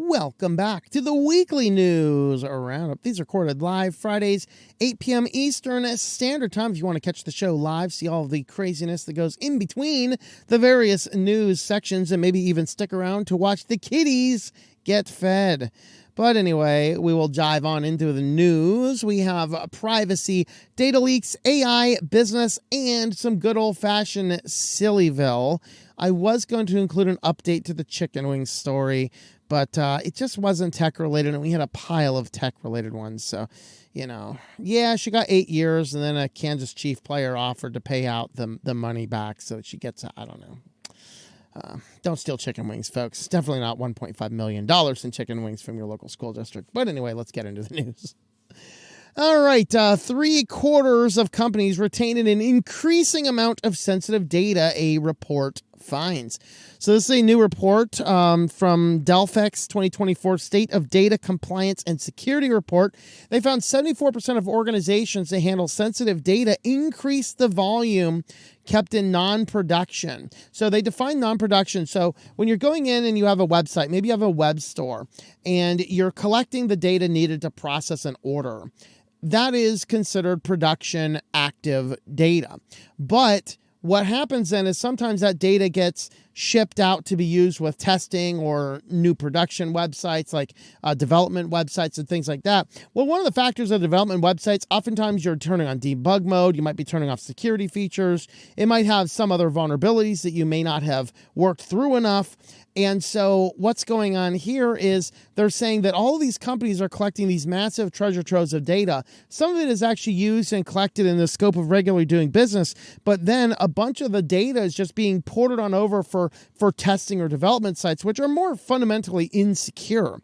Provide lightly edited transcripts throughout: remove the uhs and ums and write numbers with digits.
Welcome back to the Weekly News Roundup. These are recorded live Fridays, 8 p.m. Eastern Standard Time. If you want to catch the show live, see all of the craziness that goes in between the various news sections, and maybe even stick around to watch the kiddies get fed. But anyway, we will dive on into the news. We have privacy, data leaks, AI, business, and some good old-fashioned SillyVille. I was going to include an update to the chicken wings story, but it just wasn't tech-related, and we had a pile of tech-related ones. So, yeah, she got 8 years, and then a Kansas Chief player offered to pay out the money back so that she gets, I don't know. Don't steal chicken wings, folks. Definitely not $1.5 million in chicken wings from your local school district. But anyway, let's get into the news. All right, 3/4 of companies retaining an increasing amount of sensitive data, a report finds. So this is a new report from Delphix 2024 State of Data Compliance and Security Report. They found 74% of organizations that handle sensitive data increase the volume kept in non-production. So they define non-production. So when you're going in and you have a website, maybe you have a web store, and you're collecting the data needed to process an order, that is considered production active data. But what happens then is sometimes that data gets shipped out to be used with testing or new production websites like development websites and things like that. Well, one of the factors of development websites, oftentimes you're turning on debug mode. You might be turning off security features. It might have some other vulnerabilities that you may not have worked through enough. And so what's going on here is they're saying that all of these companies are collecting these massive treasure troves of data. Some of it is actually used and collected in the scope of regularly doing business, but then a bunch of the data is just being ported on over for testing or development sites, which are more fundamentally insecure.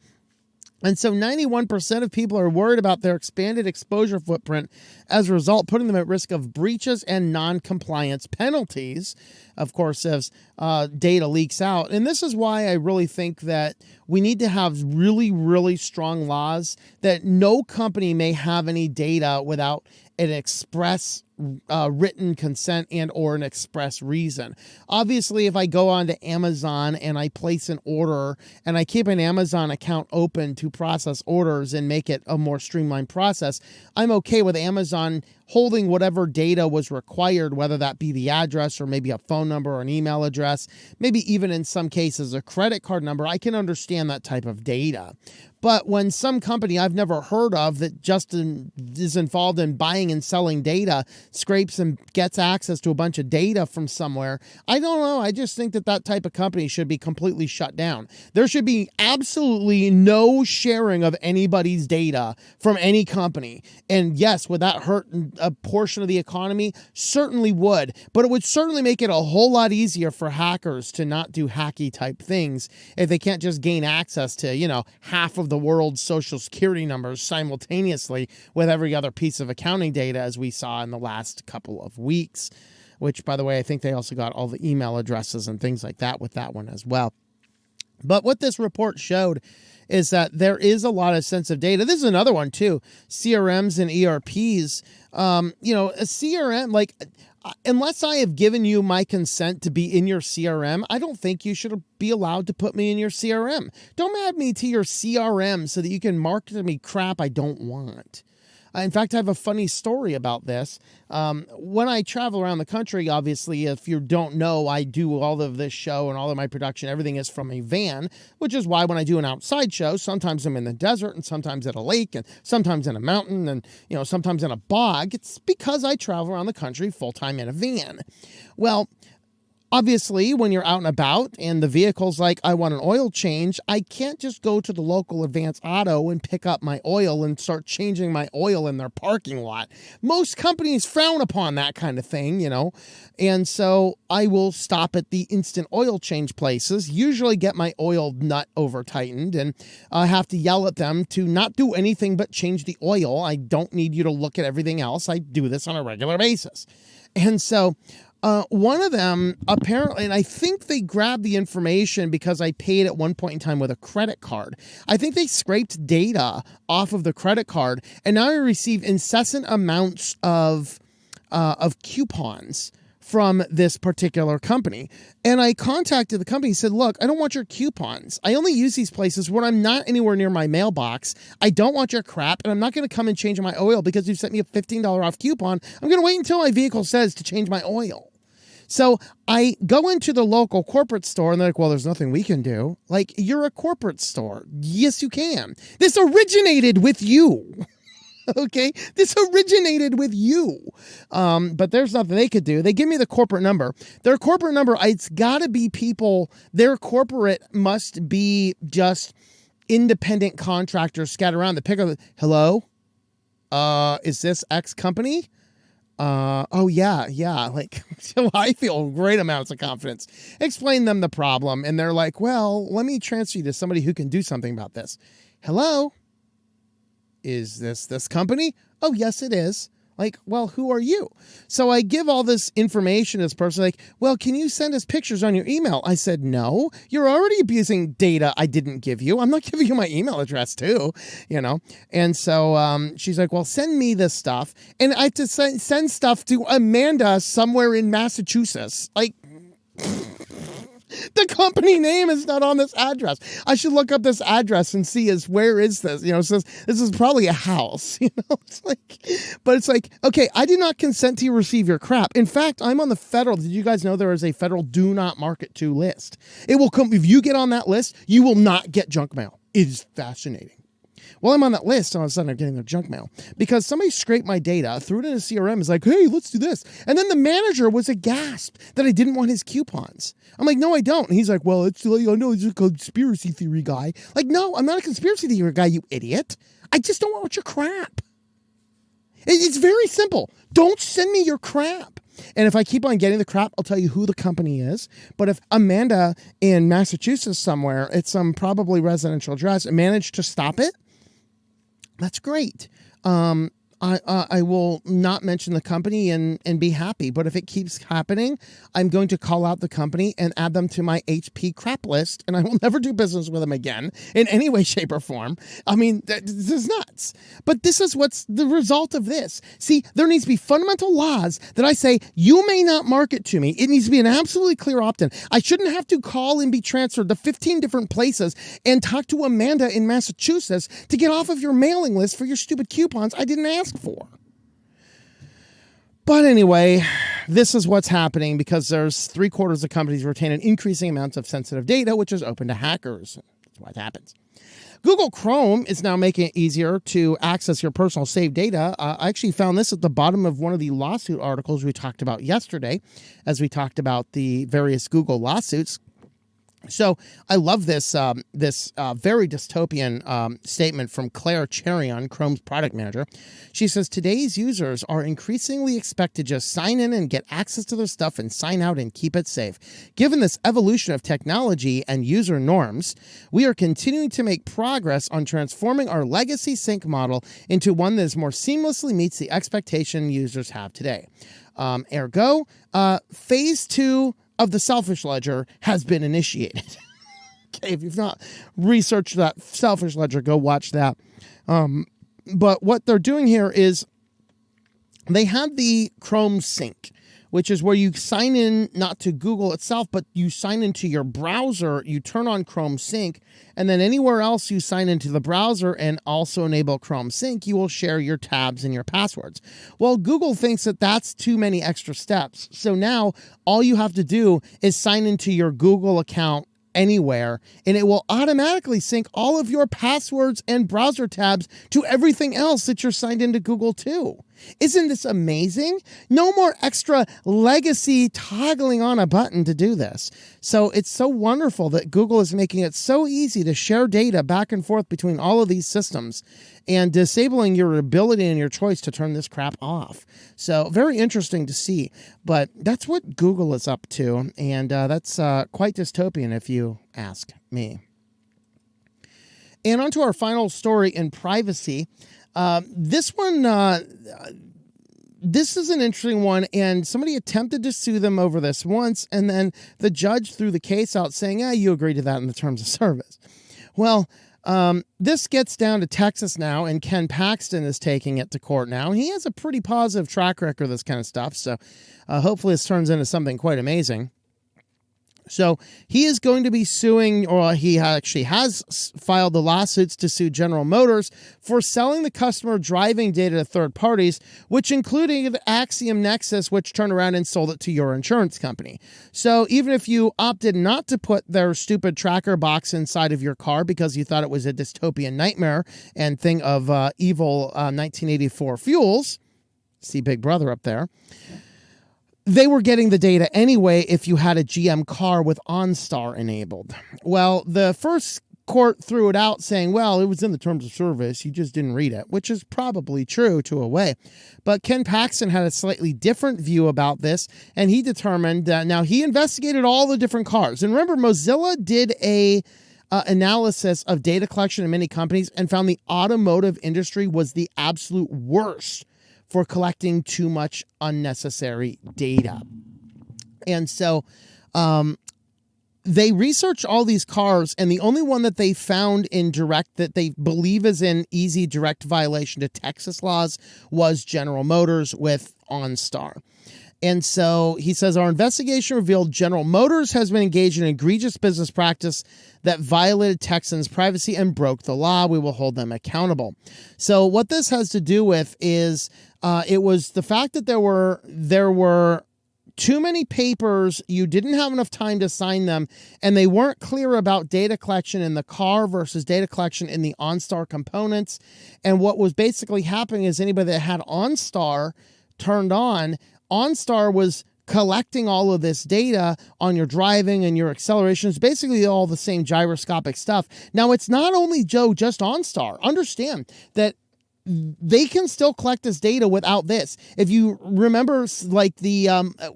And so 91% of people are worried about their expanded exposure footprint as a result, putting them at risk of breaches and non-compliance penalties, of course, as data leaks out. And this is why I really think that we need to have really, really strong laws that no company may have any data without an express written consent and or an express reason. Obviously, if I go on to Amazon and I place an order and I keep an Amazon account open to process orders and make it a more streamlined process, I'm okay with Amazon holding whatever data was required, whether that be the address or maybe a phone number or an email address, maybe even in some cases a credit card number. I can understand that type of data. But when some company I've never heard of that just is involved in buying and selling data scrapes and gets access to a bunch of data from somewhere, I don't know. I just think that that type of company should be completely shut down. There should be absolutely no sharing of anybody's data from any company. And yes, would that hurt a portion of the economy? Certainly would. But it would certainly make it a whole lot easier for hackers to not do hacky type things if they can't just gain access to, half of the world's social security numbers simultaneously with every other piece of accounting data, as we saw in the last couple of weeks, which, by the way, I think they also got all the email addresses and things like that with that one as well. But what this report showed is that there is a lot of sensitive data. This is another one too. CRMs and ERPs. A CRM, unless I have given you my consent to be in your CRM, I don't think you should be allowed to put me in your CRM. Don't add me to your CRM so that you can market to me crap I don't want. In fact, I have a funny story about this. When I travel around the country, obviously, if you don't know, I do all of this show and all of my production. Everything is from a van, which is why when I do an outside show, sometimes I'm in the desert and sometimes at a lake and sometimes in a mountain and, sometimes in a bog. It's because I travel around the country full-time in a van. Well, obviously, when you're out and about and the vehicle's like, I want an oil change, I can't just go to the local Advance Auto and pick up my oil and start changing my oil in their parking lot. Most companies frown upon that kind of thing, and so I will stop at the instant oil change places, usually get my oil nut over tightened, and I have to yell at them to not do anything but change the oil. I don't need you to look at everything else. I do this on a regular basis. And so one of them apparently, and I think they grabbed the information because I paid at one point in time with a credit card. I think they scraped data off of the credit card, and now I receive incessant amounts of coupons from this particular company. And I contacted the company and said, look, I don't want your coupons. I only use these places when I'm not anywhere near my mailbox. I don't want your crap, and I'm not going to come and change my oil because you've sent me a $15 off coupon. I'm going to wait until my vehicle says to change my oil. So I go into the local corporate store and they're like, well, there's nothing we can do. Like, you're a corporate store. Yes, you can. This originated with you. Okay, this originated with you. But there's nothing they could do. They give me the corporate number. Their corporate number, it's got to be people, their corporate must be just independent contractors scattered around. The pick up, hello? Is this X company? Oh yeah. Like, so I feel great amounts of confidence. Explain them the problem. And they're like, well, let me transfer you to somebody who can do something about this. Hello? Is this company? Oh, yes, it is. Like, well, who are you? So I give all this information to this person, like, well, can you send us pictures on your email? I said, no, you're already abusing data I didn't give you. I'm not giving you my email address too, you know? And so she's like, well, send me this stuff. And I have to send stuff to Amanda somewhere in Massachusetts. Like, the company name is not on this address. I should look up this address and see where is this? You know, it says this is probably a house. You know, but it's like, okay, I do not consent to receive your crap. In fact, I'm on the federal. Did you guys know there is a federal do not market to list? It will come if you get on that list. You will not get junk mail. It is fascinating. Well, I'm on that list, and all of a sudden I'm getting their junk mail because somebody scraped my data, threw it in a CRM, is like, hey, let's do this. And then the manager was aghast that I didn't want his coupons. I'm like, no, I don't. And he's like, well, it's like, I know he's a conspiracy theory guy. Like, no, I'm not a conspiracy theory guy, you idiot. I just don't want your crap. It's very simple. Don't send me your crap. And if I keep on getting the crap, I'll tell you who the company is. But if Amanda in Massachusetts somewhere, it's some probably residential address, managed to stop it, that's great. I will not mention the company and be happy. But if it keeps happening, I'm going to call out the company and add them to my HP crap list, and I will never do business with them again in any way, shape, or form. I mean, this is nuts. But this is what's the result of this. See, there needs to be fundamental laws that I say, you may not market to me. It needs to be an absolutely clear opt-in. I shouldn't have to call and be transferred to 15 different places and talk to Amanda in Massachusetts to get off of your mailing list for your stupid coupons I didn't ask for. But anyway, this is what's happening because there's 3/4 of companies retain an increasing amount of sensitive data, which is open to hackers. That's why it happens. Google Chrome is now making it easier to access your personal saved data. I actually found this at the bottom of one of the lawsuit articles we talked about yesterday, as we talked about the various Google lawsuits. So I love this very dystopian statement from Claire Cherion, Chrome's product manager. She says, today's users are increasingly expected to just sign in and get access to their stuff and sign out and keep it safe. Given this evolution of technology and user norms, we are continuing to make progress on transforming our legacy sync model into one that more seamlessly meets the expectation users have today. Ergo, phase 2 of the selfish ledger has been initiated. Okay, if you've not researched that selfish ledger, go watch that. But what they're doing here is they have the Chrome Sync, which is where you sign in not to Google itself, but you sign into your browser, you turn on Chrome Sync, and then anywhere else you sign into the browser and also enable Chrome Sync, you will share your tabs and your passwords. Well, Google thinks that that's too many extra steps. So now all you have to do is sign into your Google account anywhere, and it will automatically sync all of your passwords and browser tabs to everything else that you're signed into Google to. Isn't this amazing? No more extra legacy toggling on a button to do this. So it's so wonderful that Google is making it so easy to share data back and forth between all of these systems and disabling your ability and your choice to turn this crap off. So very interesting to see. But that's what Google is up to. And that's quite dystopian if you ask me. And on to our final story in privacy. This one, this is an interesting one, and somebody attempted to sue them over this once, and then the judge threw the case out saying, you agreed to that in the terms of service. Well, This gets down to Texas now, and Ken Paxton is taking it to court now. And he has a pretty positive track record of this kind of stuff. So hopefully this turns into something quite amazing. So he is going to be suing, or he actually has filed the lawsuits to sue General Motors for selling the customer driving data to third parties, which including Axiom Nexus, which turned around and sold it to your insurance company. So even if you opted not to put their stupid tracker box inside of your car because you thought it was a dystopian nightmare and thing of evil 1984 fuels, see Big Brother up there, they were getting the data anyway if you had a GM car with OnStar enabled. Well, the first court threw it out saying, well, it was in the terms of service. You just didn't read it, which is probably true to a way. But Ken Paxton had a slightly different view about this, and he determined that now he investigated all the different cars. And remember, Mozilla did a analysis of data collection in many companies and found the automotive industry was the absolute worst for collecting too much unnecessary data. And so they researched all these cars, and the only one that they found in direct that they believe is in easy direct violation to Texas laws was General Motors with OnStar. And so he says, our investigation revealed General Motors has been engaged in egregious business practice that violated Texans' privacy and broke the law. We will hold them accountable. So what this has to do with is it was the fact that there were too many papers, you didn't have enough time to sign them, and they weren't clear about data collection in the car versus data collection in the OnStar components. And what was basically happening is anybody that had OnStar turned on, OnStar was collecting all of this data on your driving and your accelerations, basically all the same gyroscopic stuff. Now, it's not only just OnStar. Understand that they can still collect this data without this. If you remember, like the,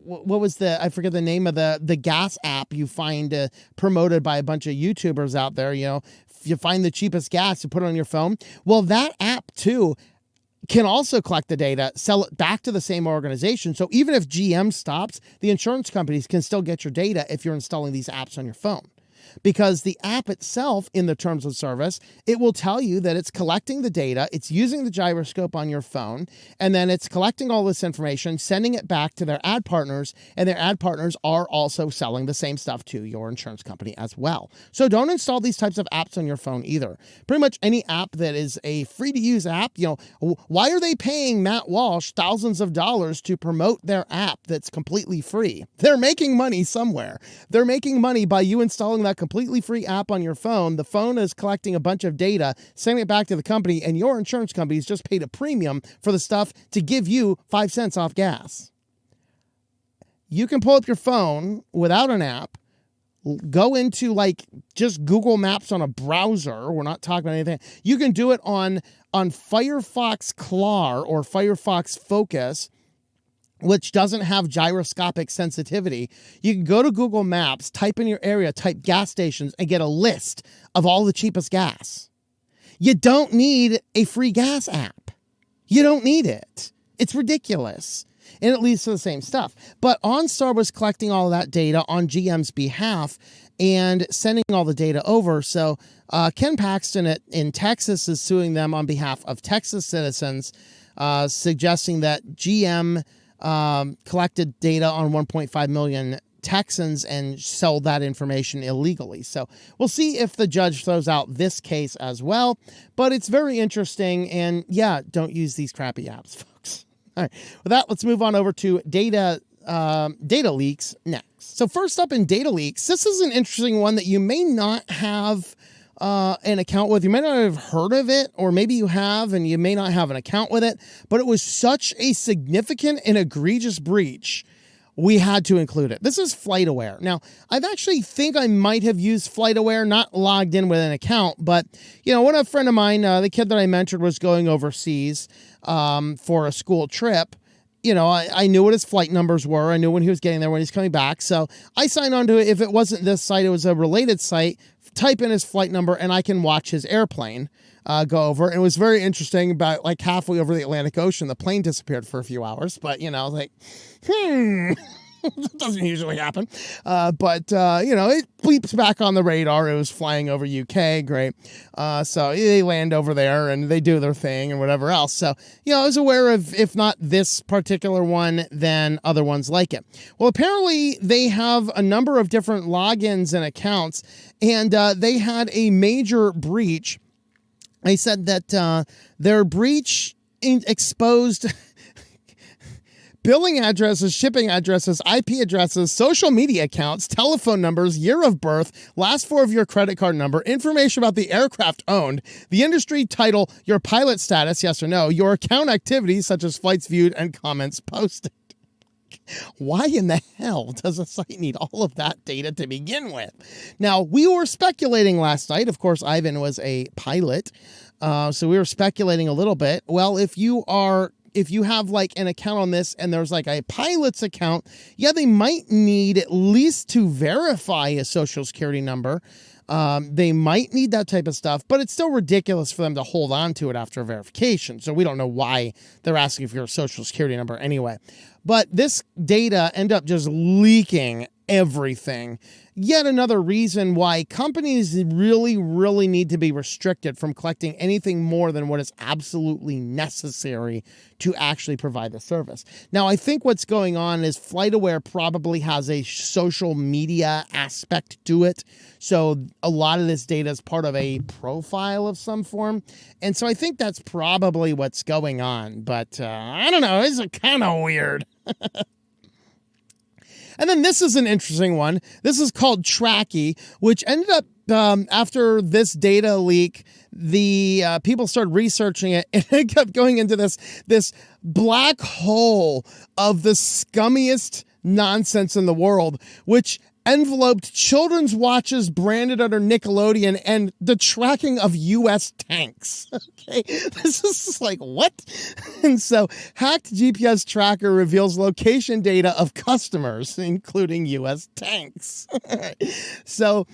what was I forget the name of the gas app you find promoted by a bunch of YouTubers out there, if you find the cheapest gas, you put it on your phone. Well, that app too can also collect the data, sell it back to the same organization. So even if GM stops, the insurance companies can still get your data if you're installing these apps on your phone. Because the app itself, in the terms of service, it will tell you that it's collecting the data, it's using the gyroscope on your phone, and then it's collecting all this information, sending it back to their ad partners, and their ad partners are also selling the same stuff to your insurance company as well. So don't install these types of apps on your phone either. Pretty much any app that is a free-to-use app, why are they paying Matt Walsh thousands of dollars to promote their app that's completely free? They're making money somewhere. They're making money by you installing that completely free app on your phone. The phone is collecting a bunch of data, sending it back to the company, and your insurance company's just paid a premium for the stuff to give you 5 cents off gas. You can pull up your phone without an app, go into just Google Maps on a browser. We're not talking about anything. You can do it on Firefox Clar or Firefox Focus, which doesn't have gyroscopic sensitivity. You can go to Google Maps, type in your area, type gas stations, and get a list of all the cheapest gas. You don't need a free gas app. You don't need it. It's ridiculous. And it leads to the same stuff. But OnStar was collecting all of that data on GM's behalf and sending all the data over. So Ken Paxton in Texas is suing them on behalf of Texas citizens, suggesting that GM collected data on 1.5 million Texans and sold that information illegally. So we'll see if the judge throws out this case as well. But it's very interesting. And yeah, don't use these crappy apps, folks. All right. With that, let's move on over to data leaks next. So first up in data leaks, this is an interesting one that you may not have an account with. You may not have heard of it, or maybe you have and you may not have an account with it, but it was such a significant and egregious breach, we had to include it. This is Flightaware. Now, I've actually think I might have used Flightaware, not logged in with an account, but, when a friend of mine, the kid that I mentored, was going overseas for a school trip, I knew what his flight numbers were. I knew when he was getting there, when he's coming back. So I signed on to it. If it wasn't this site, it was a related site. Type in his flight number and I can watch his airplane go over. And it was very interesting. About halfway over the Atlantic Ocean, the plane disappeared for a few hours. But, I was like, It doesn't usually happen. But it bleeps back on the radar. It was flying over UK. Great. So they land over there and they do their thing and whatever else. So, I was aware of, if not this particular one, then other ones like it. Well, apparently they have a number of different logins and accounts, and they had a major breach. They said that their breach exposed billing addresses, shipping addresses, IP addresses, social media accounts, telephone numbers, year of birth, last four of your credit card number, information about the aircraft owned, the industry title, your pilot status, yes or no, your account activities such as flights viewed and comments posted. Why in the hell does a site need all of that data to begin with? Now, we were speculating last night. Of course, Ivan was a pilot, so we were speculating a little bit. Well, if you have like an account on this and there's like a pilot's account, they might need at least to verify a social security number. They might need that type of stuff, but it's still ridiculous for them to hold on to it after verification. So we don't know why they're asking for your social security number anyway. But this data end up just leaking everything. Yet another reason why companies really, really need to be restricted from collecting anything more than what is absolutely necessary to actually provide the service. Now, I think what's going on is Flightaware probably has a social media aspect to it. So a lot of this data is part of a profile of some form. And so I think that's probably what's going on. But I don't know. It's kind of weird. And then this is an interesting one. This is called Tracky, which ended up, after this data leak, the people started researching it, and it kept going into this black hole of the scummiest nonsense in the world, which enveloped children's watches branded under Nickelodeon and the tracking of U.S. tanks. Okay, this is like, what? And so, hacked GPS tracker reveals location data of customers, including U.S. tanks. So,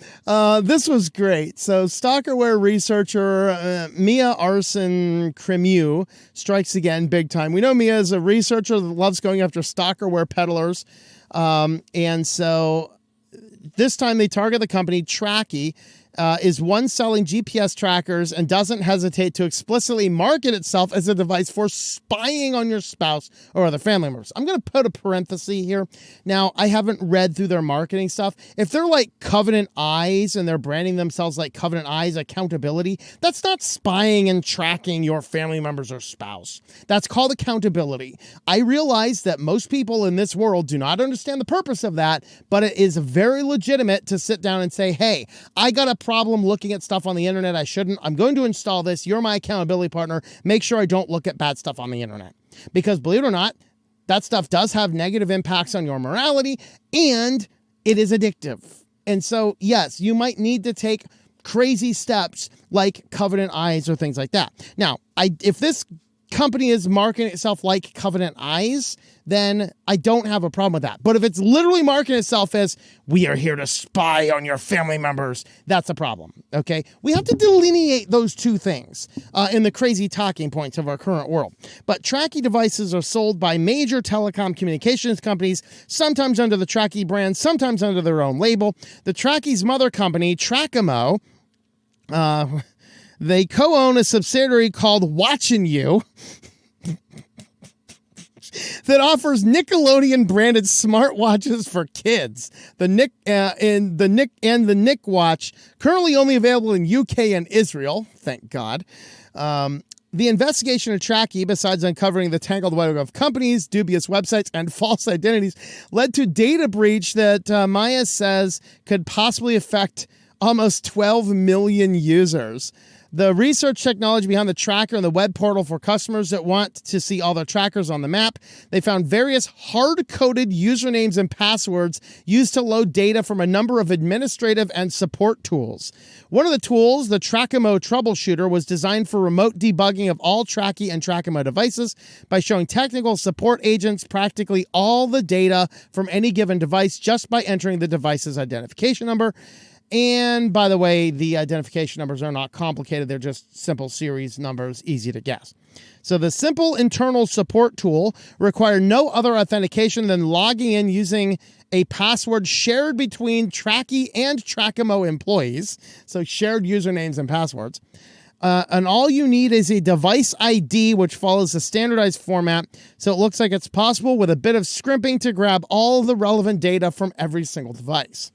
this was great. So, stalkerware researcher Mia Arson-Cremieux strikes again big time. We know Mia is a researcher that loves going after stalkerware peddlers. And so this time they target the company Tracky, is one selling GPS trackers and doesn't hesitate to explicitly market itself as a device for spying on your spouse or other family members. I'm going to put a parenthesis here. Now, I haven't read through their marketing stuff. If they're like Covenant Eyes and they're branding themselves like Covenant Eyes Accountability, that's not spying and tracking your family members or spouse. That's called accountability. I realize that most people in this world do not understand the purpose of that, but it is very legitimate to sit down and say, hey, I got a problem looking at stuff on the internet I shouldn't. I'm going to install this. You're my accountability partner. Make sure I don't look at bad stuff on the internet. Because believe it or not, that stuff does have negative impacts on your morality, and it is addictive. And so, yes, you might need to take crazy steps like Covenant Eyes or things like that. Now, if this company is marketing itself like Covenant Eyes, then I don't have a problem with that. But if it's literally marketing itself as, we are here to spy on your family members, that's a problem, okay? We have to delineate those two things in the crazy talking points of our current world. But Tracky devices are sold by major telecom communications companies, sometimes under the Tracky brand, sometimes under their own label. The Tracky's mother company, Trackamo, they co-own a subsidiary called Watchin' You that offers Nickelodeon branded smartwatches for kids. The Nick Watch, currently only available in UK and Israel, thank God. The investigation of Tracky, besides uncovering the tangled web of companies, dubious websites, and false identities, led to data breach that Maya says could possibly affect almost 12 million users. The research technology behind the tracker and the web portal for customers that want to see all their trackers on the map. They found various hard-coded usernames and passwords used to load data from a number of administrative and support tools. One of the tools, the Trackamo Troubleshooter, was designed for remote debugging of all Tracky and Trackamo devices by showing technical support agents practically all the data from any given device just by entering the device's identification number. And by the way, the identification numbers are not complicated. They're just simple series numbers, easy to guess. So the simple internal support tool requires no other authentication than logging in using a password shared between Tracky and Trackimo employees. So shared usernames and passwords. And all you need is a device ID, which follows a standardized format. So it looks like it's possible with a bit of scrimping to grab all the relevant data from every single device.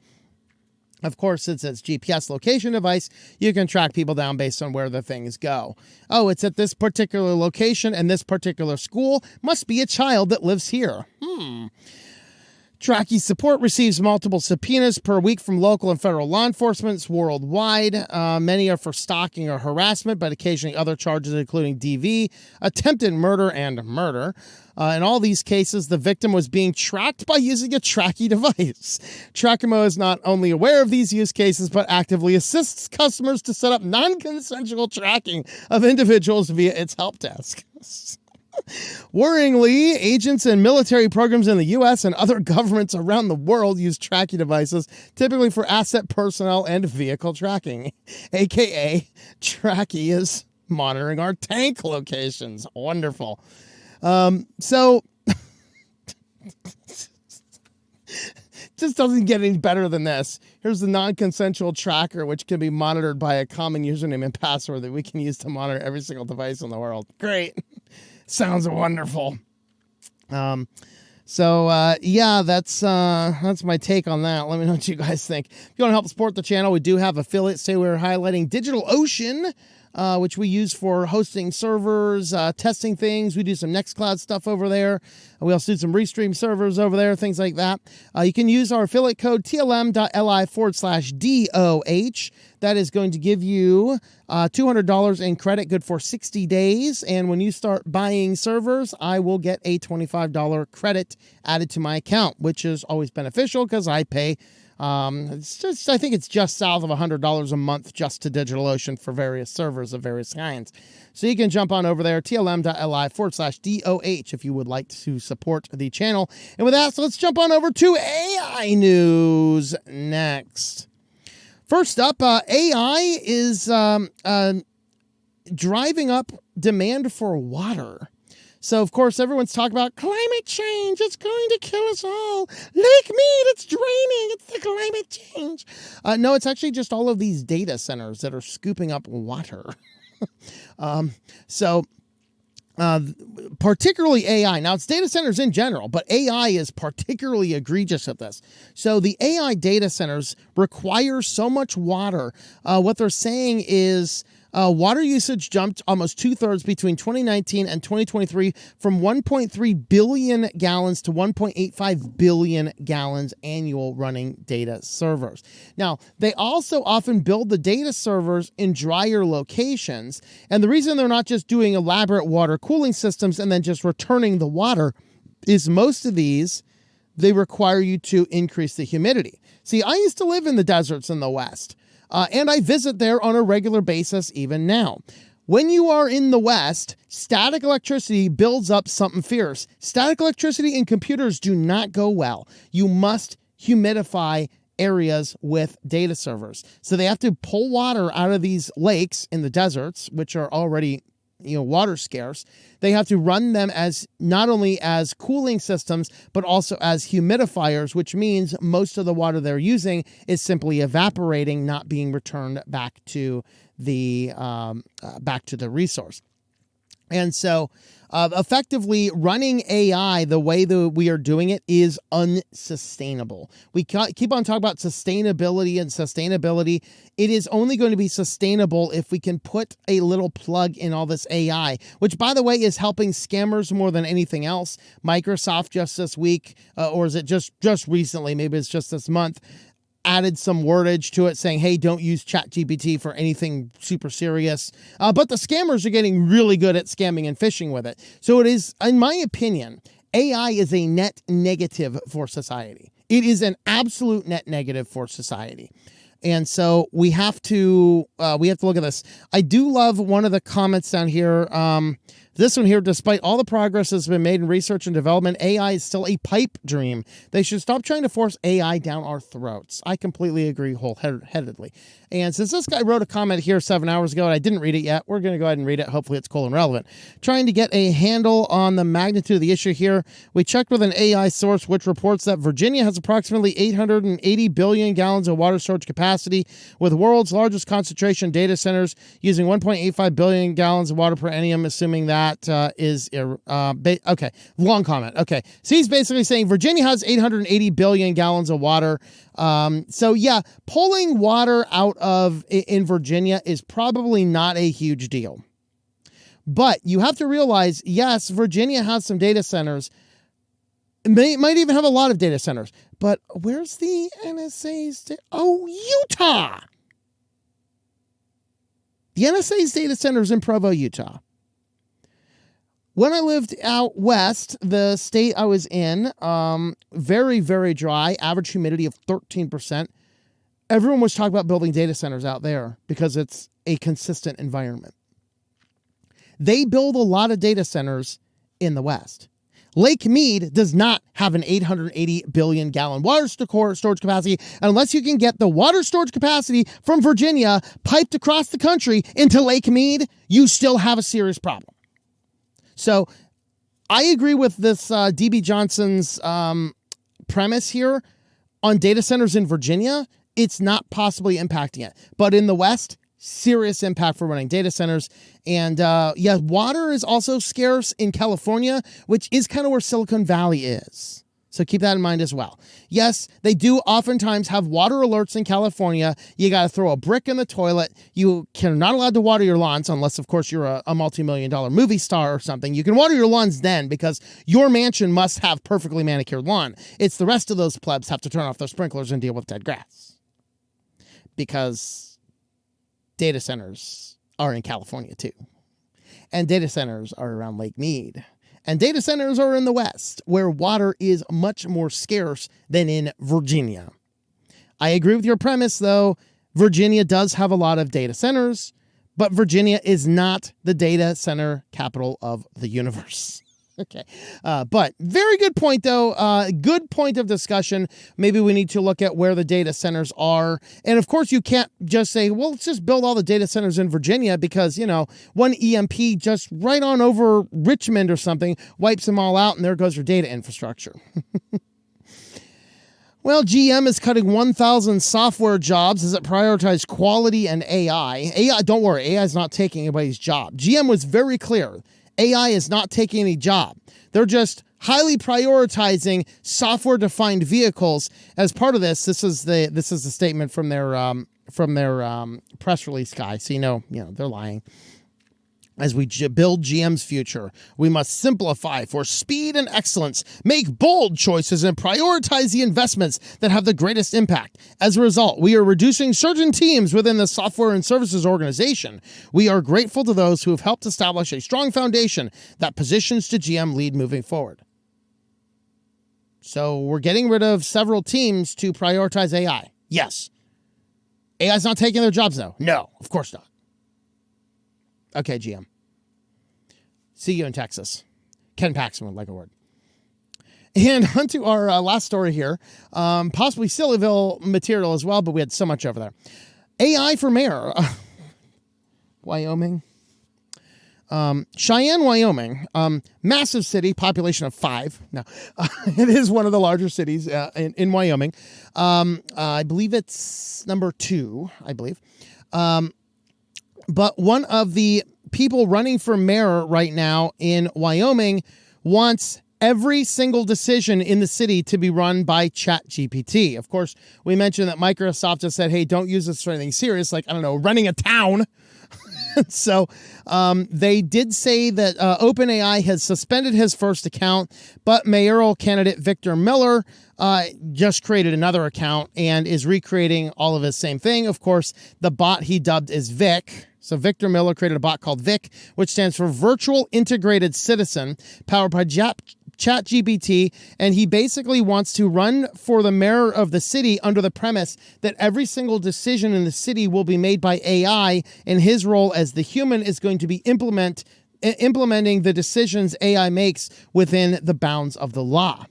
Of course, since it's GPS location device, you can track people down based on where the things go. Oh, it's at this particular location and this particular school. Must be a child that lives here. Tracky support receives multiple subpoenas per week from local and federal law enforcement worldwide. Many are for stalking or harassment, but occasionally other charges, including DV, attempted murder, and murder. In all these cases, the victim was being tracked by using a Tracky device. Trackimo is not only aware of these use cases, but actively assists customers to set up non-consensual tracking of individuals via its help desk. Worryingly, agents in military programs in the U.S. and other governments around the world use Tracky devices, typically for asset personnel and vehicle tracking, a.k.a. Tracky is monitoring our tank locations. Wonderful. So just doesn't get any better than this. Here's the non-consensual tracker, which can be monitored by a common username and password that we can use to monitor every single device in the world. Great. Sounds wonderful. Yeah, that's my take on that. Let me know what you guys think. If you want to help support the channel, we do have affiliates. Say we're highlighting DigitalOcean, which we use for hosting servers, testing things. We do some Nextcloud stuff over there. We also do some Restream servers over there, things like that. You can use our affiliate code TLM.li/DOH. That is going to give you $200 in credit, good for 60 days. And when you start buying servers, I will get a $25 credit added to my account, which is always beneficial because I pay I think it's just south of $100 a month just to DigitalOcean for various servers of various kinds. So you can jump on over there, TLM.li/DOH, if you would like to support the channel. And with that, so let's jump on over to AI news next. First up, AI is driving up demand for water. So, of course, everyone's talking about climate change. It's going to kill us all. Lake Mead, it's draining. It's the climate change. No, it's actually just all of these data centers that are scooping up water. Particularly AI. Now, it's data centers in general, but AI is particularly egregious at this. So the AI data centers require so much water. What they're saying is water usage jumped almost 2/3 between 2019 and 2023 from 1.3 billion gallons to 1.85 billion gallons annual running data servers. Now, they also often build the data servers in drier locations. And the reason they're not just doing elaborate water cooling systems and then just returning the water is most of these, they require you to increase the humidity. See, I used to live in the deserts in the West. And I visit there on a regular basis even now. When you are in the West, static electricity builds up something fierce. Static electricity in computers do not go well. You must humidify areas with data servers. So they have to pull water out of these lakes in the deserts, which are already water scarce. They have to run them as not only as cooling systems, but also as humidifiers, which means most of the water they're using is simply evaporating, not being returned back to the resource. And so effectively running AI the way that we are doing it is unsustainable. We keep on talking about sustainability. It is only going to be sustainable if we can put a little plug in all this AI, which, by the way, is helping scammers more than anything else. Microsoft just this week, or is it just recently, maybe it's just this month, added some wordage to it saying, hey, don't use ChatGPT for anything super serious. But the scammers are getting really good at scamming and phishing with it. So it is, in my opinion, AI is a net negative for society. It is an absolute net negative for society. And so we have to look at this. I do love one of the comments down here This one here, despite all the progress that's been made in research and development, AI is still a pipe dream. They should stop trying to force AI down our throats. I completely agree wholeheartedly. And since this guy wrote a comment here 7 hours ago and I didn't read it yet, we're going to go ahead and read it. Hopefully it's cool and relevant. Trying to get a handle on the magnitude of the issue here, we checked with an AI source which reports that Virginia has approximately 880 billion gallons of water storage capacity, with the world's largest concentration data centers using 1.85 billion gallons of water per annum, assuming that okay, long comment. Okay, so he's basically saying Virginia has 880 billion gallons of water. So yeah, pulling water out of in Virginia is probably not a huge deal. But you have to realize, yes, Virginia has some data centers. It might even have a lot of data centers. But where's the NSA's? Utah! The NSA's data center is in Provo, Utah. When I lived out west, the state I was in, very, very dry, average humidity of 13%. Everyone was talking about building data centers out there because it's a consistent environment. They build a lot of data centers in the west. Lake Mead does not have an 880 billion gallon water storage capacity unless you can get the water storage capacity from Virginia piped across the country into Lake Mead. You still have a serious problem. So I agree with this DB Johnson's premise here on data centers in Virginia. It's not possibly impacting it. But in the West, serious impact for running data centers. And yeah, water is also scarce in California, which is kind of where Silicon Valley is. So keep that in mind as well. Yes, they do oftentimes have water alerts in California. You got to throw a brick in the toilet. You are not allowed to water your lawns unless, of course, you're a multi-million-dollar movie star or something. You can water your lawns then because your mansion must have perfectly manicured lawn. It's the rest of those plebs have to turn off their sprinklers and deal with dead grass. Because data centers are in California too. And data centers are around Lake Mead. And data centers are in the West, where water is much more scarce than in Virginia. I agree with your premise, though. Virginia does have a lot of data centers, but Virginia is not the data center capital of the universe. Okay. But very good point, though. Good point of discussion. Maybe we need to look at where the data centers are. And of course, you can't just say, well, let's just build all the data centers in Virginia because, you know, one EMP just right on over Richmond or something wipes them all out and there goes your data infrastructure. Well, GM is cutting 1,000 software jobs as it prioritizes quality and AI. Don't worry, AI is not taking anybody's job. GM was very clear. AI is not taking any job. They're just highly prioritizing software-defined vehicles as part of this. This is the statement from their press release guy. So you know they're lying. As we build GM's future, we must simplify for speed and excellence, make bold choices, and prioritize the investments that have the greatest impact. As a result, we are reducing certain teams within the software and services organization. We are grateful to those who have helped establish a strong foundation that positions the GM lead moving forward. So we're getting rid of several teams to prioritize AI. Yes. AI's not taking their jobs, though. No, of course not. Okay, GM. See you in Texas. Ken Paxton would like a word. And on to our last story here. Possibly SillyVille material as well, but we had so much over there. AI for mayor. Wyoming. Cheyenne, Wyoming. Massive city, population of 5. No, it is one of the larger cities in Wyoming. I believe it's number 2, I believe. But one of the people running for mayor right now in Wyoming wants every single decision in the city to be run by ChatGPT. Of course, we mentioned that Microsoft just said, hey, don't use this for anything serious, like, I don't know, running a town. So they did say that OpenAI has suspended his first account, but mayoral candidate Victor Miller just created another account and is recreating all of his same thing. Of course, the bot he dubbed is Vic. So Victor Miller created a bot called Vic, which stands for Virtual Integrated Citizen, powered by ChatGPT, and he basically wants to run for the mayor of the city under the premise that every single decision in the city will be made by AI, and his role as the human is going to be implement implementing the decisions AI makes within the bounds of the law.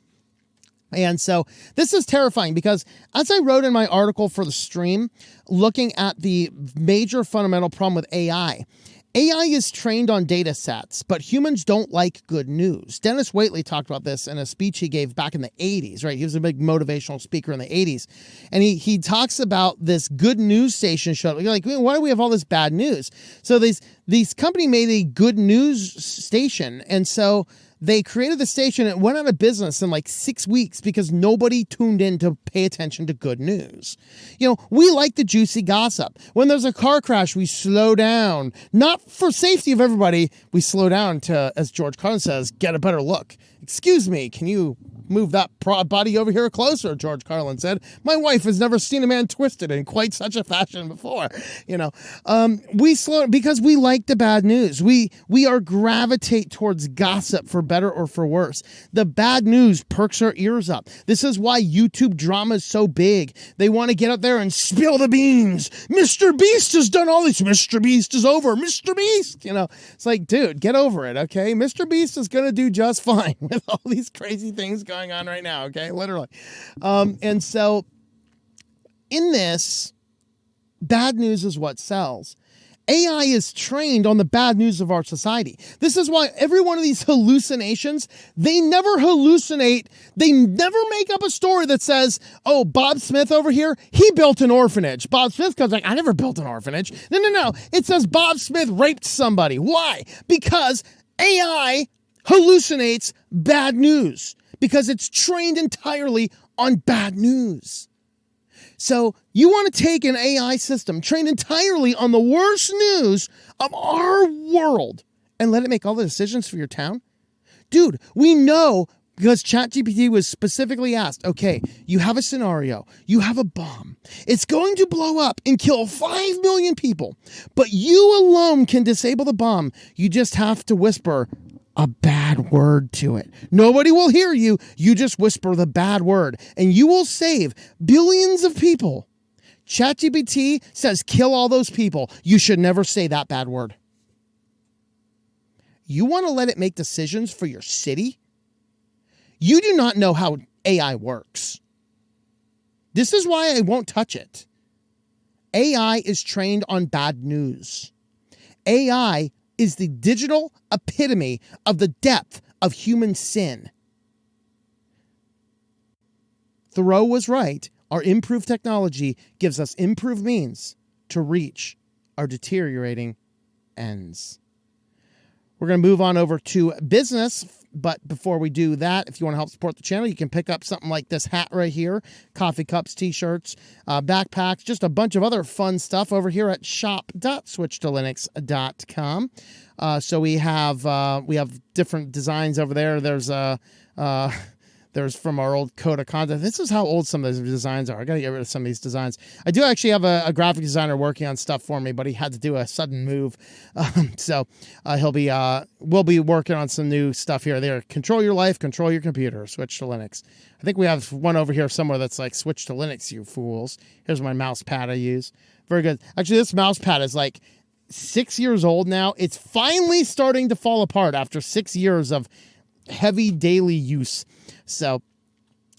And so this is terrifying because, as I wrote in my article for the stream, looking at the major fundamental problem with AI is trained on data sets, but humans don't like good news. Dennis Waitley talked about this in a speech he gave back in the 80s, right? He was a big motivational speaker in the 80s. And he talks about this good news station show. You're like, why do we have all this bad news? So these company made a good news station. And so they created the station. It went out of business in like 6 weeks because nobody tuned in to pay attention to good news. We like the juicy gossip. When there's a car crash, we slow down. Not for safety of everybody. We slow down to, as George Carlin says, get a better look. Excuse me, can you move that body over here closer, George Carlin said. My wife has never seen a man twisted in quite such a fashion before. We slow because we like the bad news. We are gravitate towards gossip for better or for worse. The bad news perks our ears up. This is why YouTube drama is so big. They want to get up there and spill the beans. Mr. Beast has done all this. Mr. Beast is over. Mr. Beast. It's like, dude, get over it. Okay. Mr. Beast is going to do just fine with all these crazy things going on right now, okay? Literally. And so in this, bad news is what sells. AI is trained on the bad news of our society. This is why every one of these hallucinations, they never hallucinate. They never make up a story that says, oh, Bob Smith over here, he built an orphanage. Bob Smith comes like, I never built an orphanage. No. It says Bob Smith raped somebody. Why? Because AI hallucinates bad news. Because it's trained entirely on bad news. So you want to take an AI system trained entirely on the worst news of our world and let it make all the decisions for your town? Dude, we know because ChatGPT was specifically asked, okay, you have a scenario, you have a bomb. It's going to blow up and kill 5 million people, but you alone can disable the bomb. You just have to whisper a bad word to it. Nobody will hear you. You just whisper the bad word and you will save billions of people. ChatGPT says kill all those people. You should never say that bad word. You want to let it make decisions for your city? You do not know how AI works. This is why I won't touch it. AI is trained on bad news. AI is the digital epitome of the depth of human sin. Thoreau was right. Our improved technology gives us improved means to reach our deteriorating ends. We're going to move on over to business. But before we do that, if you want to help support the channel, you can pick up something like this hat right here, coffee cups, t-shirts, backpacks, just a bunch of other fun stuff over here at shop.switchedtolinux.com. So we have different designs over there. There's from our old code of conduct. This is how old some of these designs are. I got to get rid of some of these designs. I do actually have a graphic designer working on stuff for me, but he had to do a sudden move. So we'll be working on some new stuff here. There, control your life, control your computer, switch to Linux. I think we have one over here somewhere that's like switch to Linux, you fools. Here's my mouse pad I use. Very good. Actually, this mouse pad is like 6 years old now. It's finally starting to fall apart after 6 years of heavy daily use. So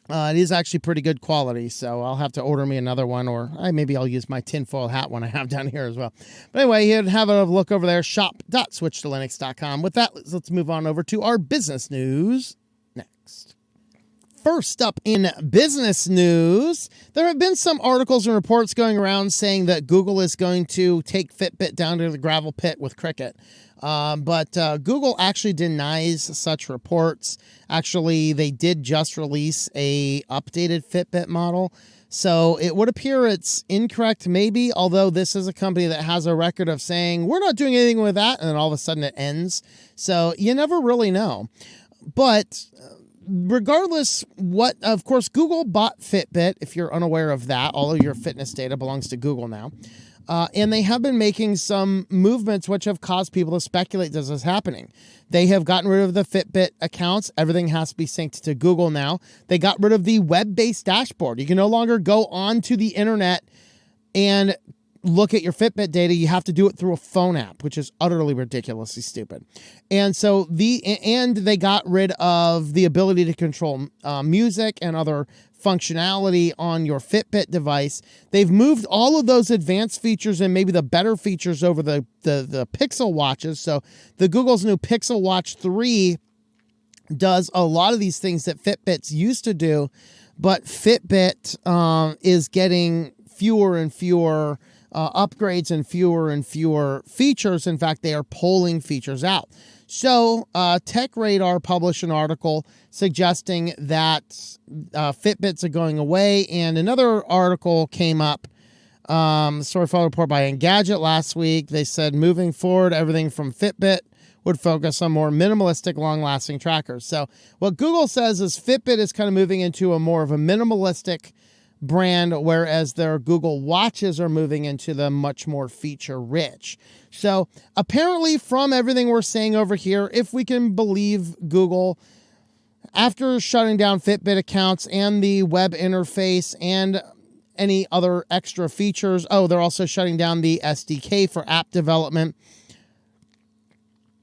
it is actually pretty good quality. So I'll have to order me another one, or maybe I'll use my tinfoil hat one I have down here as well. But anyway, you have a look over there, shop.switchtolinux.com. With that, let's move on over to our business news next. First up in business news, there have been some articles and reports going around saying that Google is going to take Fitbit down to the gravel pit with Cricket. But Google actually denies such reports. Actually, they did just release a updated Fitbit model. So it would appear it's incorrect maybe, although this is a company that has a record of saying, we're not doing anything with that, and then all of a sudden it ends. So you never really know. But regardless of course, Google bought Fitbit. If you're unaware of that, all of your fitness data belongs to Google now. And they have been making some movements which have caused people to speculate this is happening. They have gotten rid of the Fitbit accounts. Everything has to be synced to Google now. They got rid of the web-based dashboard. You can no longer go onto the internet and look at your Fitbit data, you have to do it through a phone app, which is utterly ridiculously stupid. And so they got rid of the ability to control music and other functionality on your Fitbit device. They've moved all of those advanced features and maybe the better features over the Pixel watches. So the Google's new Pixel Watch 3 does a lot of these things that Fitbits used to do, but Fitbit is getting fewer and fewer upgrades and fewer features. In fact, they are pulling features out. So Tech Radar published an article suggesting that Fitbits are going away, and another article came up, story follow report by Engadget last week. They said moving forward, everything from Fitbit would focus on more minimalistic, long-lasting trackers. So what Google says is Fitbit is kind of moving into a more of a minimalistic brand, whereas their Google Watches are moving into the much more feature-rich. So apparently, from everything we're saying over here, if we can believe Google, after shutting down Fitbit accounts and the web interface and any other extra features, they're also shutting down the SDK for app development.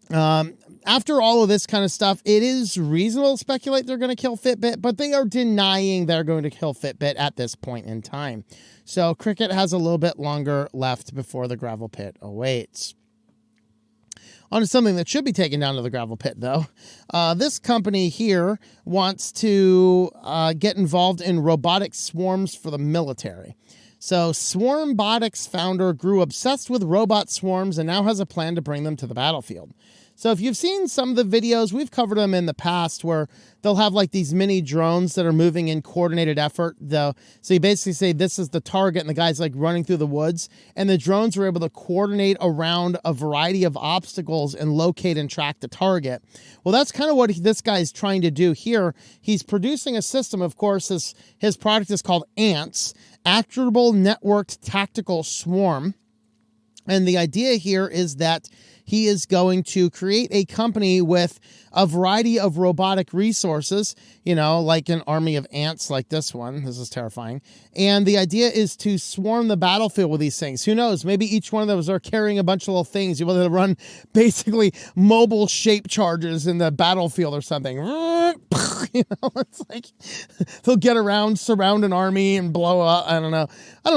After all of this kind of stuff, it is reasonable to speculate they're going to kill Fitbit, but they are denying they're going to kill Fitbit at this point in time. So Cricket has a little bit longer left before the gravel pit awaits. On to something that should be taken down to the gravel pit, though. This company here wants to get involved in robotic swarms for the military. So Swarmbiotics founder grew obsessed with robot swarms and now has a plan to bring them to the battlefield. So if you've seen some of the videos, we've covered them in the past where they'll have like these mini drones that are moving in coordinated effort. So you basically say this is the target and the guy's like running through the woods, and the drones are able to coordinate around a variety of obstacles and locate and track the target. Well, that's kind of what this guy is trying to do here. He's producing a system. Of course, his product is called ANTS, Attributable Networked Tactical Swarm. And the idea here is that he is going to create a company with a variety of robotic resources, like an army of ants like this one. This is terrifying. And the idea is to swarm the battlefield with these things. Who knows? Maybe each one of those are carrying a bunch of little things. You're able to run basically mobile shape charges in the battlefield or something. It's like they'll get around, surround an army and blow up. I don't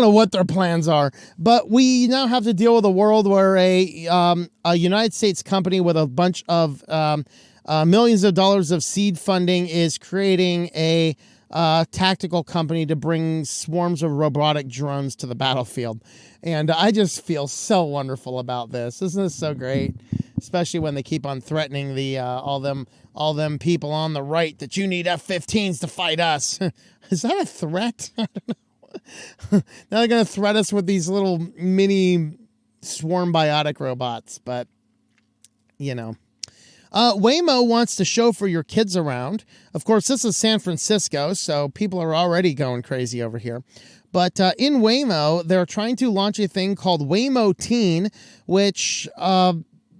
know what their plans are, but we now have to deal with a world where a United States company with a bunch of millions of dollars of seed funding is creating a tactical company to bring swarms of robotic drones to the battlefield. And I just feel so wonderful about this. Isn't this so great? Especially when they keep on threatening the all them people on the right that you need F-15s to fight us. Is that a threat? I don't know. Now they're going to threat us with these little mini Swarmbiotic robots, but Waymo wants to chauffeur your kids around. Of course, this is San Francisco, so people are already going crazy over here. But in Waymo, they're trying to launch a thing called Waymo Teen, which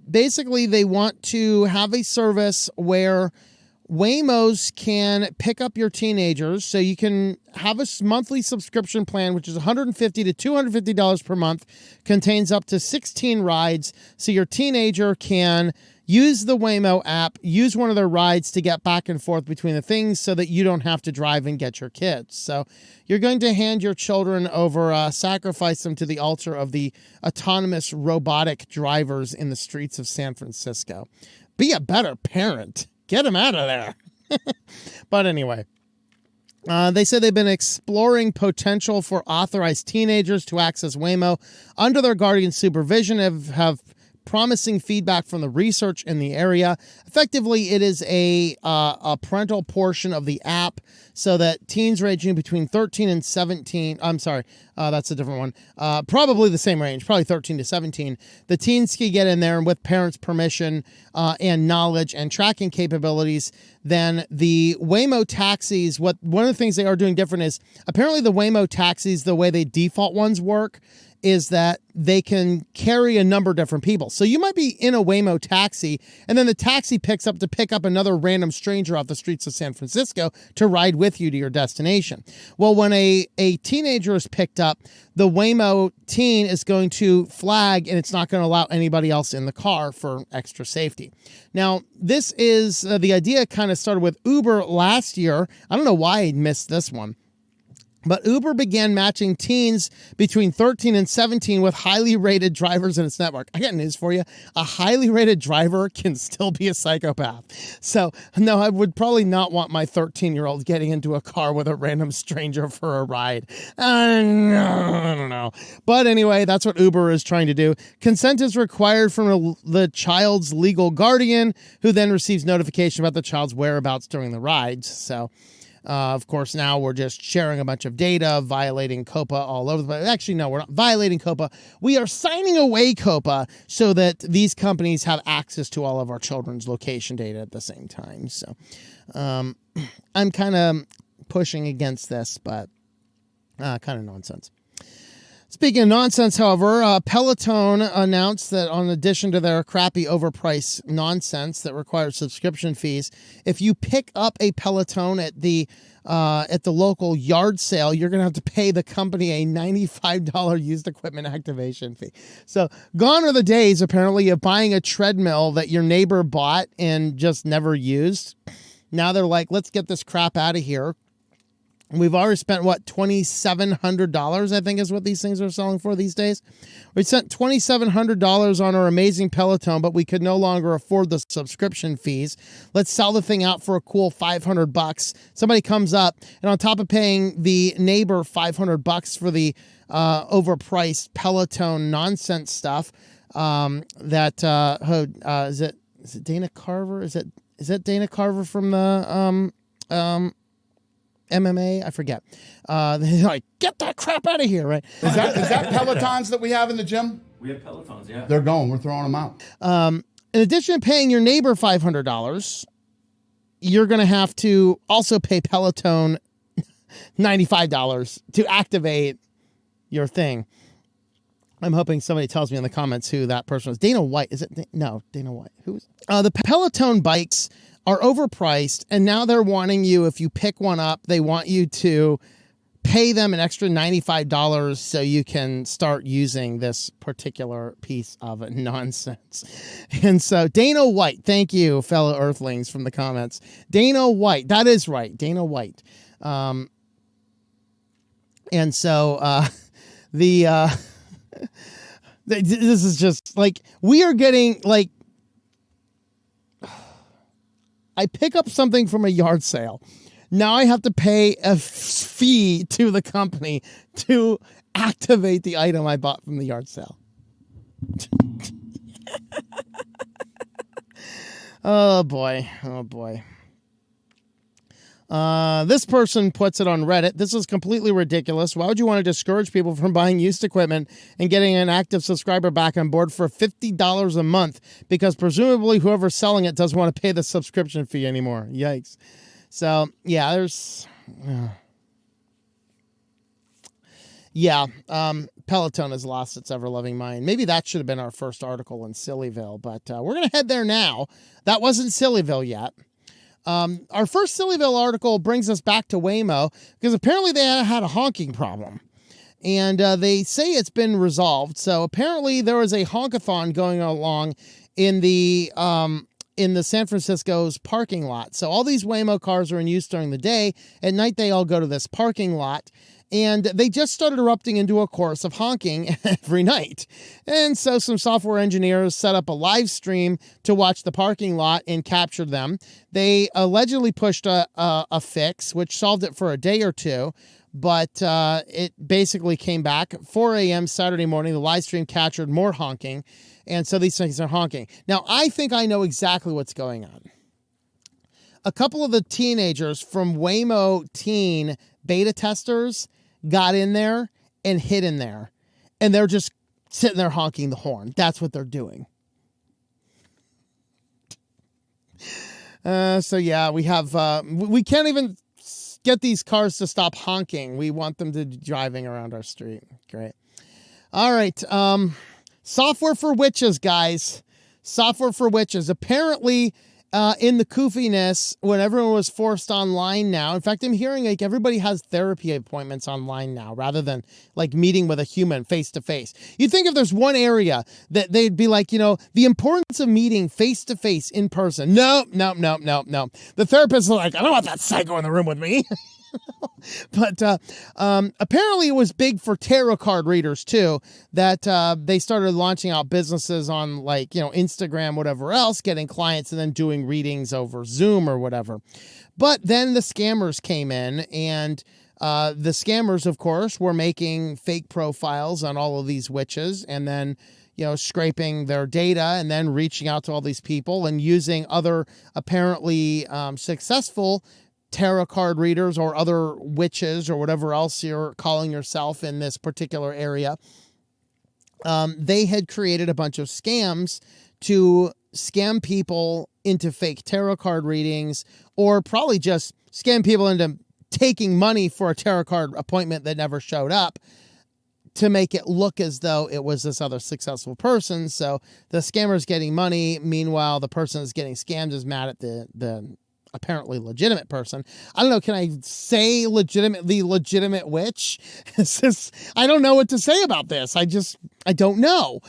basically they want to have a service where Waymos can pick up your teenagers, so you can have a monthly subscription plan, which is $150 to $250 per month, contains up to 16 rides, so your teenager can use the Waymo app, use one of their rides to get back and forth between the things so that you don't have to drive and get your kids. So you're going to hand your children over, sacrifice them to the altar of the autonomous robotic drivers in the streets of San Francisco. Be a better parent. Get them out of there. But anyway, they said they've been exploring potential for authorized teenagers to access Waymo under their guardian supervision, have promising feedback from the research in the area. Effectively, it is a parental portion of the app so that teens ranging between 13 and 17, that's a different one, probably the same range, probably 13 to 17, the teens can get in there and with parents' permission and knowledge and tracking capabilities. Then the Waymo taxis, one of the things they are doing different is apparently the Waymo taxis, the way they default ones work is that they can carry a number of different people. So you might be in a Waymo taxi, and then the taxi picks up to pick up another random stranger off the streets of San Francisco to ride with you to your destination. Well, when a teenager is picked up, the Waymo teen is going to flag, and it's not going to allow anybody else in the car for extra safety. Now, this is the idea kind of started with Uber last year. I don't know why I missed this one. But Uber began matching teens between 13 and 17 with highly rated drivers in its network. I got news for you. A highly rated driver can still be a psychopath. So, no, I would probably not want my 13-year-old getting into a car with a random stranger for a ride. No, I don't know. But anyway, that's what Uber is trying to do. Consent is required from the child's legal guardian, who then receives notification about the child's whereabouts during the rides. So, of course, now we're just sharing a bunch of data, violating COPA all over the place. Actually, no, we're not violating COPA. We are signing away COPA so that these companies have access to all of our children's location data at the same time. So I'm kind of pushing against this, but kind of nonsense. Speaking of nonsense, however, Peloton announced that in addition to their crappy overpriced nonsense that requires subscription fees, if you pick up a Peloton at the local yard sale, you're going to have to pay the company a $95 used equipment activation fee. So gone are the days, apparently, of buying a treadmill that your neighbor bought and just never used. Now they're like, let's get this crap out of here. We've already spent, $2,700, I think is what these things are selling for these days. We spent $2,700 on our amazing Peloton, but we could no longer afford the subscription fees. Let's sell the thing out for a cool $500. Somebody comes up, and on top of paying the neighbor $500 for the overpriced Peloton nonsense stuff, is it Dana Carver? Is that Dana Carver from the MMA? I forget. They're like, get that crap out of here, right? Is that Pelotons that we have in the gym? We have Pelotons, yeah. They're going. We're throwing them out. In addition to paying your neighbor $500, you're going to have to also pay Peloton $95 to activate your thing. I'm hoping somebody tells me in the comments who that person was. Dana White. Is it? No, Dana White. Who is it? The Peloton bikes are overpriced, and now they're wanting you, if you pick one up, they want you to pay them an extra $95 so you can start using this particular piece of nonsense. And so Dana White, thank you, fellow Earthlings from the comments. Dana White, that is right, Dana White. And so this is just like, we are getting like, I pick up something from a yard sale. Now I have to pay a fee to the company to activate the item I bought from the yard sale. Oh boy. Oh boy. This person puts it on Reddit. This is completely ridiculous. Why would you want to discourage people from buying used equipment and getting an active subscriber back on board for $50 a month? Because presumably whoever's selling it doesn't want to pay the subscription fee anymore. Yikes. So, yeah, Peloton has lost its ever-loving mind. Maybe that should have been our first article in SillyVille, but we're going to head there now. That wasn't SillyVille yet. Our first SillyVille article brings us back to Waymo because apparently they had a honking problem, and they say it's been resolved. So apparently there was a honkathon going along in the San Francisco's parking lot. So all these Waymo cars are in use during the day. At night, they all go to this parking lot. And they just started erupting into a chorus of honking every night. And so some software engineers set up a live stream to watch the parking lot and capture them. They allegedly pushed a fix, which solved it for a day or two. But it basically came back. 4 a.m. Saturday morning, the live stream captured more honking. And so these things are honking. Now, I think I know exactly what's going on. A couple of the teenagers from Waymo teen beta testers got in there and hid in there. And they're just sitting there honking the horn. That's what they're doing. So yeah, we have, we can't even get these cars to stop honking. We want them to be driving around our street. Great. All right. Software for witches, guys. Software for witches. Apparently, in the koofiness, when everyone was forced online now, in fact, I'm hearing like everybody has therapy appointments online now rather than like meeting with a human face to face. You'd think if there's one area that they'd be like, the importance of meeting face to face in person. No. The therapist is like, I don't want that psycho in the room with me. But apparently it was big for tarot card readers too, that they started launching out businesses on like, Instagram, whatever else, getting clients and then doing readings over Zoom or whatever. But then the scammers came in, and the scammers, of course, were making fake profiles on all of these witches and then scraping their data and then reaching out to all these people and using other apparently successful tarot card readers or other witches or whatever else you're calling yourself in this particular area. They had created a bunch of scams to scam people into fake tarot card readings, or probably just scam people into taking money for a tarot card appointment that never showed up, to make it look as though it was this other successful person. So the scammer's getting money. Meanwhile, the person that's getting scammed is mad at the apparently legitimate person. I don't know. Can I say legitimate witch? I don't know what to say about this. I don't know.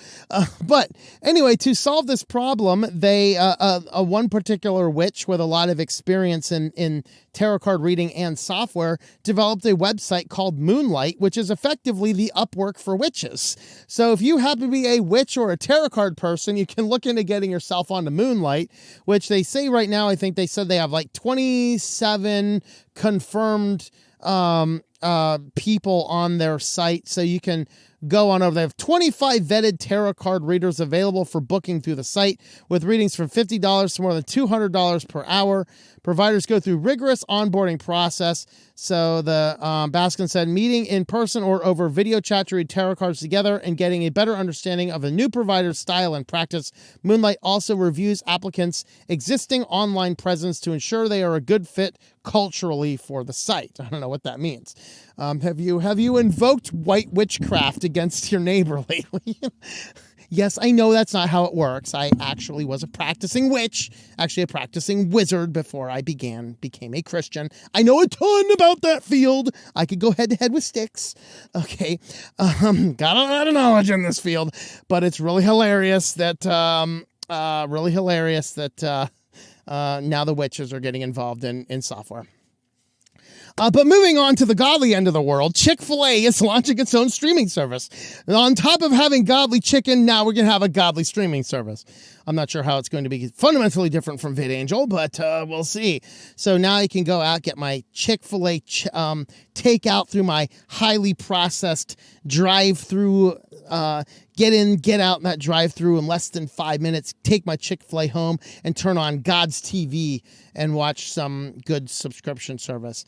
But anyway, to solve this problem, they, one particular witch with a lot of experience in tarot card reading and software developed a website called Moonlight, which is effectively the Upwork for witches. So if you happen to be a witch or a tarot card person, you can look into getting yourself onto Moonlight, which they say right now, I think they said they have like 27 confirmed people on their site. So you can go on over. They have 25 vetted tarot card readers available for booking through the site, with readings from $50 to more than $200 per hour. Providers go through rigorous onboarding process. So the Baskin said, meeting in person or over video chat to read tarot cards together and getting a better understanding of a new provider's style and practice. Moonlight also reviews applicants' existing online presence to ensure they are a good fit culturally for the site. I don't know what that means. Have you invoked white witchcraft against your neighbor lately? Yes, I know that's not how it works. I actually was a practicing witch, actually a practicing wizard before I became a Christian. I know a ton about that field. I could go head to head with sticks. Okay. Got a lot of knowledge in this field, but it's really hilarious that, now the witches are getting involved in software. But moving on to the godly end of the world, Chick-fil-A is launching its own streaming service. And on top of having godly chicken, now we're going to have a godly streaming service. I'm not sure how it's going to be fundamentally different from VidAngel, but we'll see. So now I can go out, get my Chick-fil-A takeout through my highly processed drive-through, get in, get out in that drive-through in less than 5 minutes, take my Chick-fil-A home, and turn on God's TV and watch some good subscription service.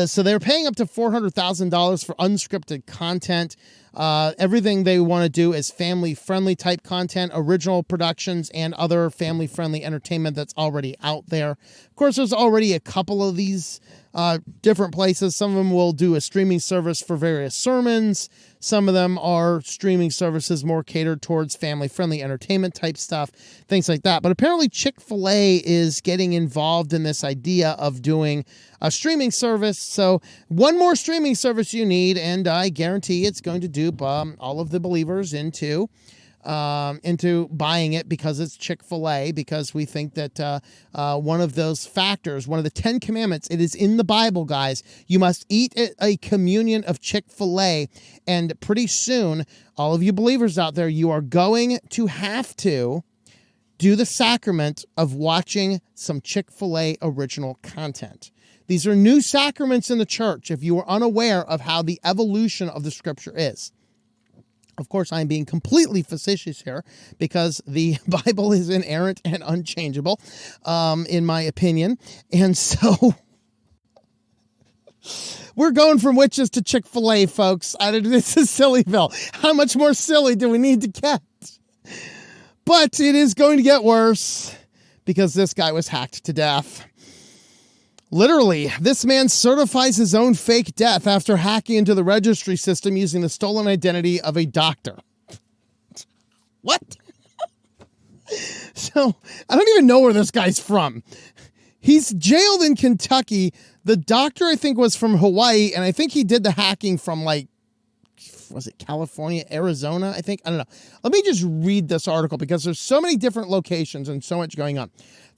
So they're paying up to $400,000 for unscripted content. Everything they want to do is family-friendly type content, original productions, and other family-friendly entertainment that's already out there. Of course, there's already a couple of these different places. Some of them will do a streaming service for various sermons. Some of them are streaming services more catered towards family-friendly entertainment type stuff, things like that. But apparently Chick-fil-A is getting involved in this idea of doing a streaming service. So one more streaming service you need, and I guarantee it's going to dupe all of the believers into buying it because it's Chick-fil-A, because we think that one of those factors, one of the 10 commandments, it is in the Bible, guys. You must eat a communion of Chick-fil-A, and pretty soon, all of you believers out there, you are going to have to do the sacrament of watching some Chick-fil-A original content. These are new sacraments in the church if you are unaware of how the evolution of the scripture is. Of course, I'm being completely facetious here because the Bible is inerrant and unchangeable, in my opinion. And so we're going from witches to Chick-fil-A, folks. This is SillyVille. How much more silly do we need to get? But it is going to get worse because this guy was hacked to death. Literally, this man certifies his own fake death after hacking into the registry system using the stolen identity of a doctor. What? So, I don't even know where this guy's from. He's jailed in Kentucky. The doctor, I think, was from Hawaii, and I think he did the hacking from, like, was it California, Arizona, I think? I don't know. Let me just read this article because there's so many different locations and so much going on.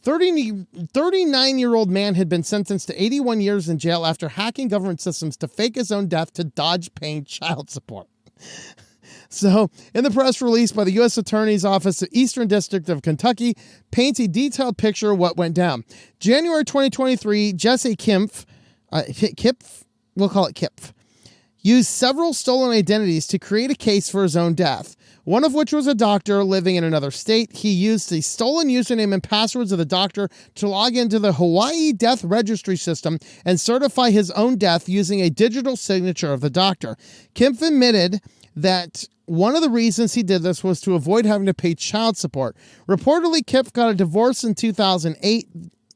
39-year-old man had been sentenced to 81 years in jail after hacking government systems to fake his own death to dodge paying child support. So, in the press release by the U.S. Attorney's Office, the Eastern District of Kentucky paints a detailed picture of what went down. January 2023, Jesse Kipf, we'll call it Kipf, used several stolen identities to create a case for his own death, one of which was a doctor living in another state. He used the stolen username and passwords of the doctor to log into the Hawaii death registry system and certify his own death using a digital signature of the doctor. Kempf admitted that one of the reasons he did this was to avoid having to pay child support. Reportedly, Kempf got a divorce in 2008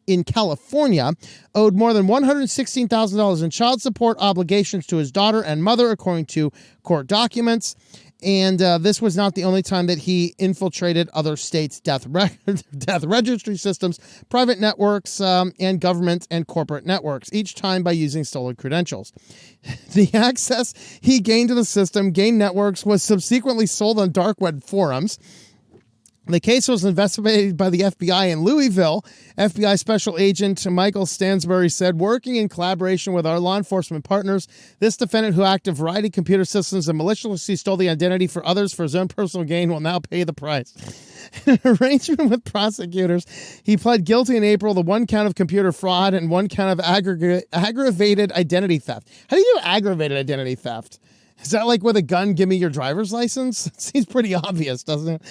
in California, owed more than $116,000 in child support obligations to his daughter and mother, according to court documents. And this was not the only time that he infiltrated other states' death registry systems, private networks, and government and corporate networks, each time by using stolen credentials. The access he gained to the system, gained networks, was subsequently sold on dark web forums. The case was investigated by the FBI in Louisville. FBI Special Agent Michael Stansbury said, working in collaboration with our law enforcement partners, this defendant who hacked a variety of computer systems and maliciously stole the identity for others for his own personal gain will now pay the price. In an arrangement with prosecutors, he pled guilty in April to one count of computer fraud and one count of aggravated identity theft. How do you do aggravated identity theft? Is that like with a gun, give me your driver's license? It seems pretty obvious, doesn't it?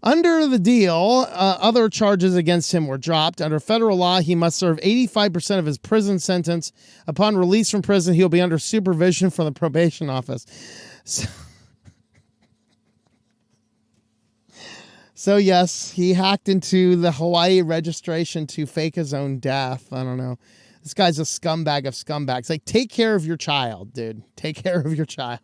Under the deal, other charges against him were dropped. Under federal law, he must serve 85% of his prison sentence. Upon release from prison, he'll be under supervision from the probation office. So yes, he hacked into the Hawaii registration to fake his own death. I don't know. This guy's a scumbag of scumbags. Like, take care of your child, dude. Take care of your child.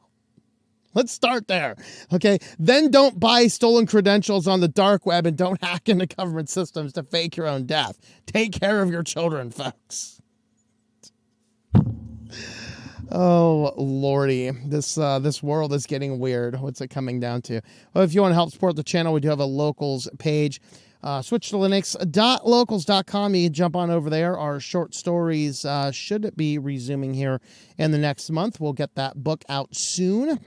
Let's start there, okay? Then don't buy stolen credentials on the dark web and don't hack into government systems to fake your own death. Take care of your children, folks. Oh, Lordy. This world is getting weird. What's it coming down to? Well, if you want to help support the channel, we do have a locals page. switchedtolinux.locals.com. You can jump on over there. Our short stories should be resuming here in the next month. We'll get that book out soon.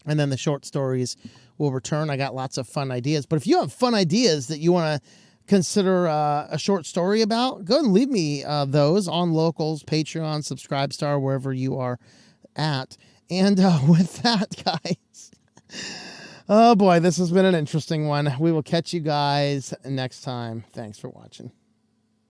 And then the short stories will return. I got lots of fun ideas. But if you have fun ideas that you want to consider a short story about, go and leave me those on Locals, Patreon, Subscribestar, wherever you are at. And with that, guys, oh boy, this has been an interesting one. We will catch you guys next time. Thanks for watching.